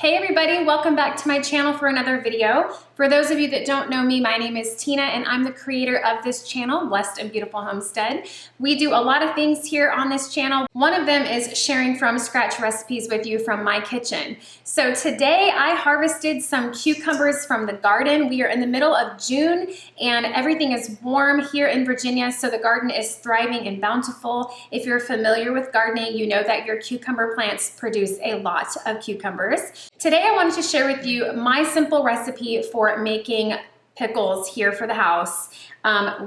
Hey everybody, welcome back to my channel for another video. For those of you that don't know me, my name is Tina and I'm the creator of this channel, Blessed and Beautiful Homestead. We do a lot of things here on this channel. One of them is sharing from scratch recipes with you from my kitchen. So today I harvested some cucumbers from the garden. We are in the middle of June and everything is warm here in Virginia, so the garden is thriving and bountiful. If you're familiar with gardening, you know that your cucumber plants produce a lot of cucumbers. Today I wanted to share with you my simple recipe for making pickles here for the house.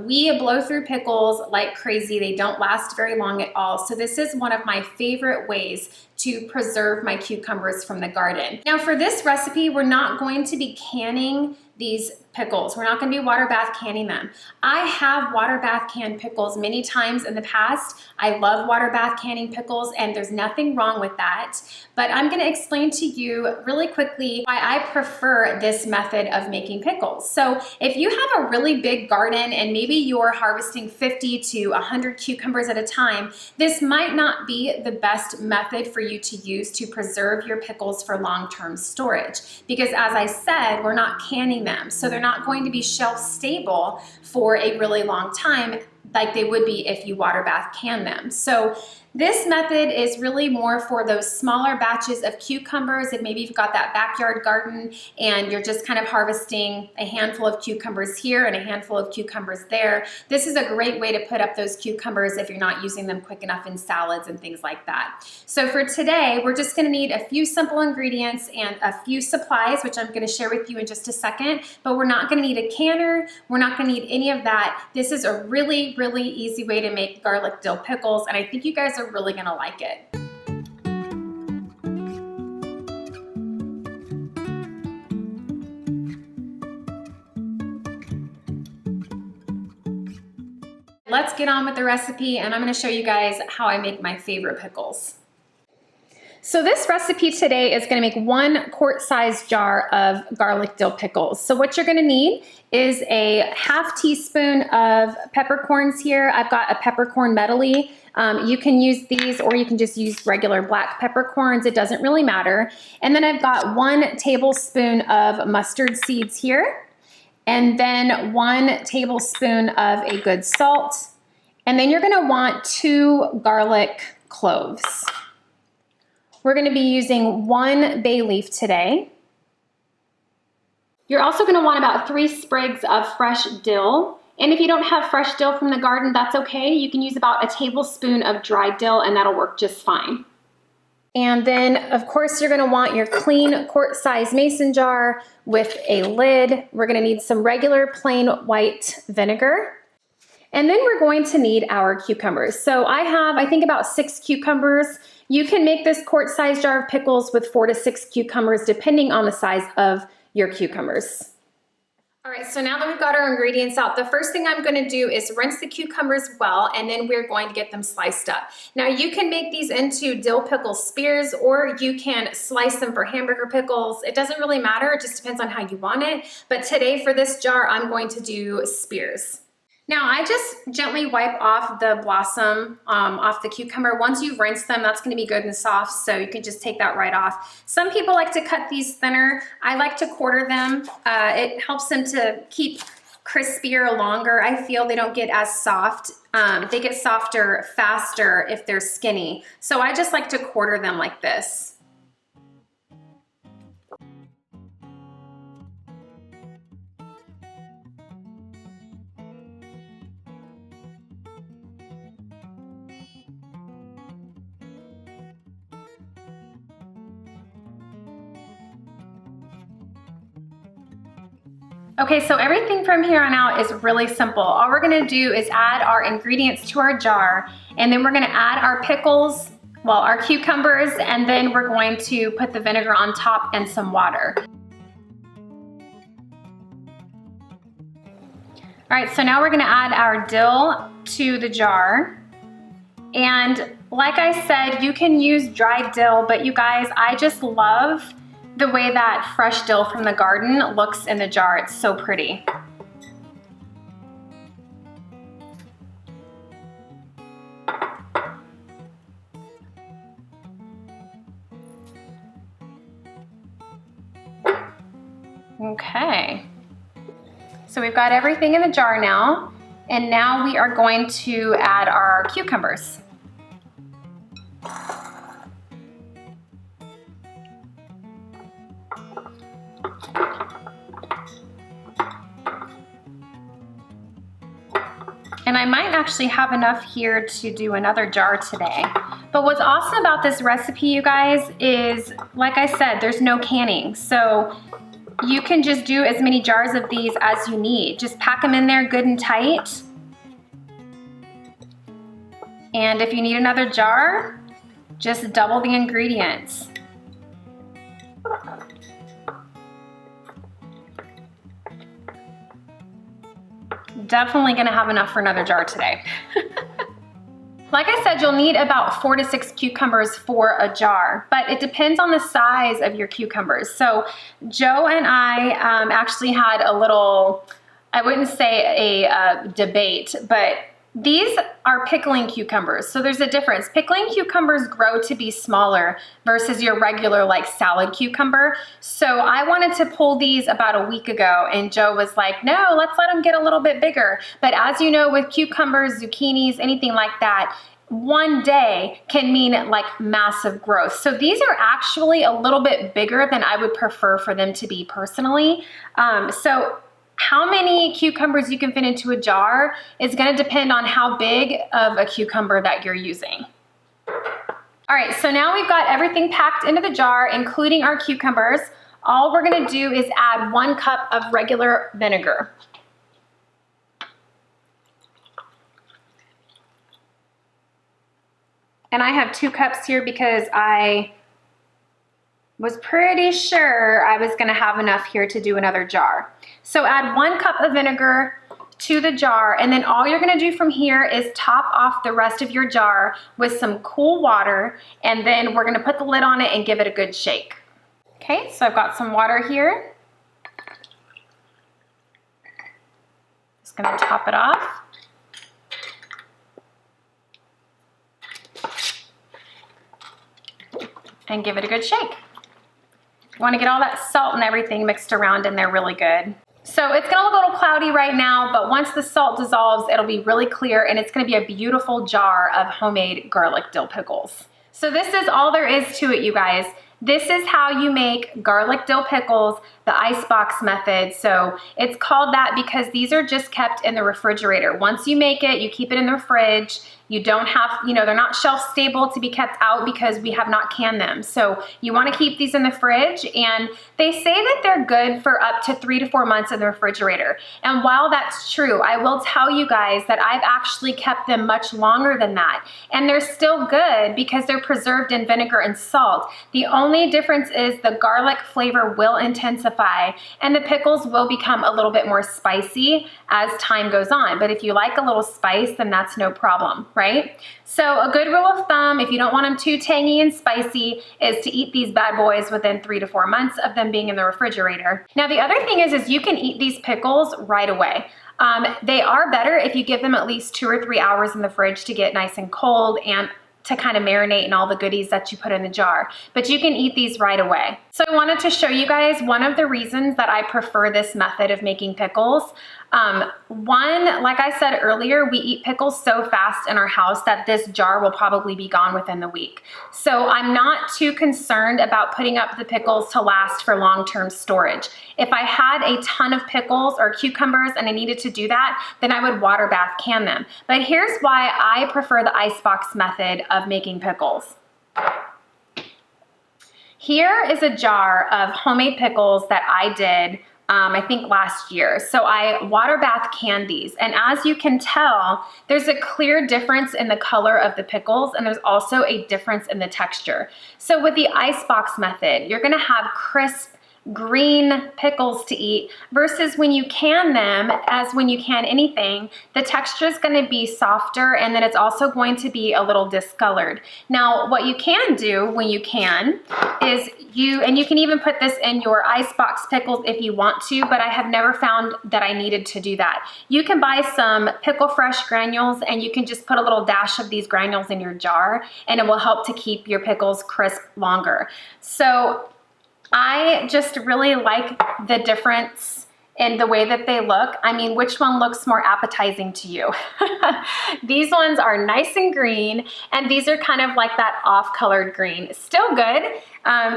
We blow through pickles like crazy. They don't last very long at all. So this is one of my favorite ways to preserve my cucumbers from the garden. Now for this recipe, we're not going to be canning these pickles. We're not going to be water bath canning them. I have water bath canned pickles many times in the past. I love water bath canning pickles and there's nothing wrong with that. But I'm going to explain to you really quickly why I prefer this method of making pickles. So if you have a really big garden and maybe you're harvesting 50 to 100 cucumbers at a time, this might not be the best method for you to use to preserve your pickles for long-term storage. Because as I said, we're not canning them. So they're not going to be shelf stable for a really long time like they would be if you water bath can them. So this method is really more for those smaller batches of cucumbers. If maybe you've got that backyard garden and you're just kind of harvesting a handful of cucumbers here and a handful of cucumbers there, this is a great way to put up those cucumbers if you're not using them quick enough in salads and things like that. So for today, we're just gonna need a few simple ingredients and a few supplies, which I'm gonna share with you in just a second, but we're not gonna need a canner. We're not gonna need any of that. This is a really, really easy way to make garlic dill pickles, and I think you guys are really gonna like it. Let's get on with the recipe and I'm gonna show you guys how I make my favorite pickles. So this recipe today is gonna make 1 quart-sized jar of garlic dill pickles. So what you're gonna need is a ½ teaspoon of peppercorns here. I've got a peppercorn medley. You can use these or you can just use regular black peppercorns. It doesn't really matter. And then I've got 1 tablespoon of mustard seeds here. And then 1 tablespoon of a good salt. And then you're gonna want 2 garlic cloves. We're gonna be using 1 bay leaf today. You're also gonna want about 3 sprigs of fresh dill. And if you don't have fresh dill from the garden, that's okay. You can use about a tablespoon of dried dill and that'll work just fine. And then of course you're gonna want your clean quart-sized mason jar with a lid. We're gonna need some regular plain white vinegar. And then we're going to need our cucumbers. So I have, I think about 6 cucumbers. You can make this quart-sized jar of pickles with 4 to 6 cucumbers depending on the size of your cucumbers. All right, so now that we've got our ingredients out, the first thing I'm gonna do is rinse the cucumbers well, and then we're going to get them sliced up. Now you can make these into dill pickle spears, or you can slice them for hamburger pickles. It doesn't really matter, it just depends on how you want it. But today for this jar, I'm going to do spears. Now I just gently wipe off the blossom off the cucumber. Once you've rinsed them, that's gonna be good and soft, so you can just take that right off. Some people like to cut these thinner. I like to quarter them. It helps them to keep crispier longer. I feel they don't get as soft. They get softer faster if they're skinny. So I just like to quarter them like this. Okay, so everything from here on out is really simple. All we're gonna do is add our ingredients to our jar, and then we're gonna add our pickles, well, our cucumbers, and then we're going to put the vinegar on top and some water. All right, so now we're gonna add our dill to the jar. And like I said, you can use dried dill, but you guys, I just love the way that fresh dill from the garden looks in the jar. It's so pretty. Okay. So we've got everything in the jar now, and now we are going to add our cucumbers. And I might actually have enough here to do another jar today. But what's awesome about this recipe, you guys, is, like I said, there's no canning. So you can just do as many jars of these as you need. Just pack them in there good and tight. And if you need another jar, just double the ingredients. Definitely gonna have enough for another jar today. Like I said, you'll need about 4 to 6 cucumbers for a jar, but it depends on the size of your cucumbers. So Joe and I actually had a little, I wouldn't say a debate, but these are pickling cucumbers. So there's a difference. Pickling cucumbers grow to be smaller versus your regular like salad cucumber. So I wanted to pull these about a week ago, and Joe was like, no, let's let them get a little bit bigger. But as you know, with cucumbers, zucchinis, anything like that, one day can mean like massive growth. So these are actually a little bit bigger than I would prefer for them to be personally. So how many cucumbers you can fit into a jar is going to depend on how big of a cucumber that you're using. All right, so now we've got everything packed into the jar, including our cucumbers. All we're going to do is add 1 cup of regular vinegar. And I have 2 cups here because I was pretty sure I was gonna have enough here to do another jar. So add 1 cup of vinegar to the jar, and then all you're gonna do from here is top off the rest of your jar with some cool water, and then we're gonna put the lid on it and give it a good shake. Okay, so I've got some water here. Just gonna top it off. And give it a good shake. You want to get all that salt and everything mixed around in there really good. So it's going to look a little cloudy right now, but once the salt dissolves, it'll be really clear, and it's going to be a beautiful jar of homemade garlic dill pickles. So this is all there is to it, you guys. This is how you make garlic dill pickles, the icebox method. So it's called that because these are just kept in the refrigerator. Once you make it, you keep it in the fridge. You don't have, they're not shelf stable to be kept out because we have not canned them. So you want to keep these in the fridge, and they say that they're good for up to 3 to 4 months in the refrigerator. And while that's true, I will tell you guys that I've actually kept them much longer than that. And they're still good because they're preserved in vinegar and salt. The only difference is the garlic flavor will intensify and the pickles will become a little bit more spicy as time goes on. But if you like a little spice, then that's no problem, right? So a good rule of thumb, if you don't want them too tangy and spicy, is to eat these bad boys within 3 to 4 months of them being in the refrigerator. Now the other thing is you can eat these pickles right away. They are better if you give them at least 2 or 3 hours in the fridge to get nice and cold and to kind of marinate in all the goodies that you put in the jar. But you can eat these right away. So I wanted to show you guys one of the reasons that I prefer this method of making pickles. One, like I said earlier, we eat pickles so fast in our house that this jar will probably be gone within the week. So I'm not too concerned about putting up the pickles to last for long-term storage. If I had a ton of pickles or cucumbers and I needed to do that, then I would water bath can them. But here's why I prefer the icebox method of making pickles. Here is a jar of homemade pickles that I did I think last year. So I water bath canned these, and as you can tell, there's a clear difference in the color of the pickles, and there's also a difference in the texture. So with the icebox method, you're gonna have crisp green pickles to eat versus when you can them, as when you can anything, the texture is going to be softer, and then it's also going to be a little discolored. Now what you can do when you can is you can even put this in your icebox pickles if you want to, but I have never found that I needed to do that. You can buy some pickle fresh granules, and you can just put a little dash of these granules in your jar, and it will help to keep your pickles crisp longer. So I just really like the difference in the way that they look. I mean, which one looks more appetizing to you? These ones are nice and green, and these are kind of like that off-colored green. Still good.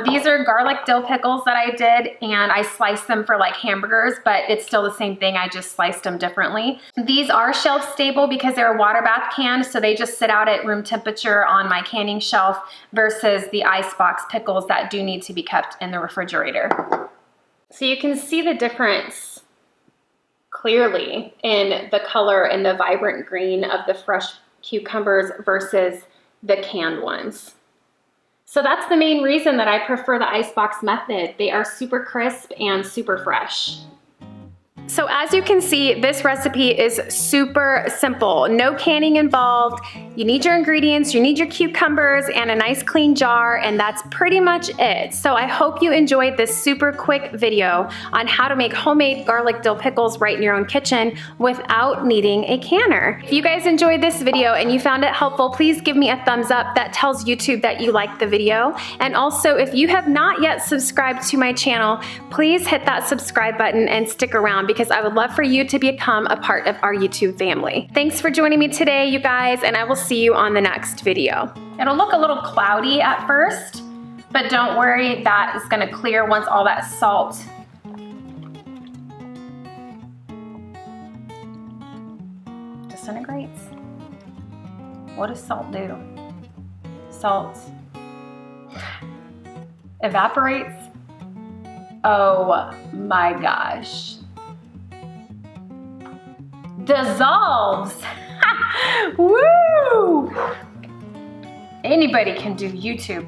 These are garlic dill pickles that I did, and I sliced them for like hamburgers, but it's still the same thing. I just sliced them differently. These are shelf stable because they're a water bath can, so they just sit out at room temperature on my canning shelf versus the icebox pickles that do need to be kept in the refrigerator. So you can see the difference clearly in the color and the vibrant green of the fresh cucumbers versus the canned ones. So that's the main reason that I prefer the icebox method. They are super crisp and super fresh. So as you can see, this recipe is super simple. No canning involved. You need your ingredients, you need your cucumbers and a nice clean jar, and that's pretty much it. So I hope you enjoyed this super quick video on how to make homemade garlic dill pickles right in your own kitchen without needing a canner. If you guys enjoyed this video and you found it helpful, please give me a thumbs up. That tells YouTube that you liked the video. And also, if you have not yet subscribed to my channel, please hit that subscribe button and stick around, because I would love for you to become a part of our YouTube family. Thanks for joining me today, you guys, and I will see you on the next video. It'll look a little cloudy at first, but don't worry, that is gonna clear once all that salt disintegrates. What does salt do? Salt evaporates. Oh my gosh. Dissolves. Woo! Anybody can do YouTube.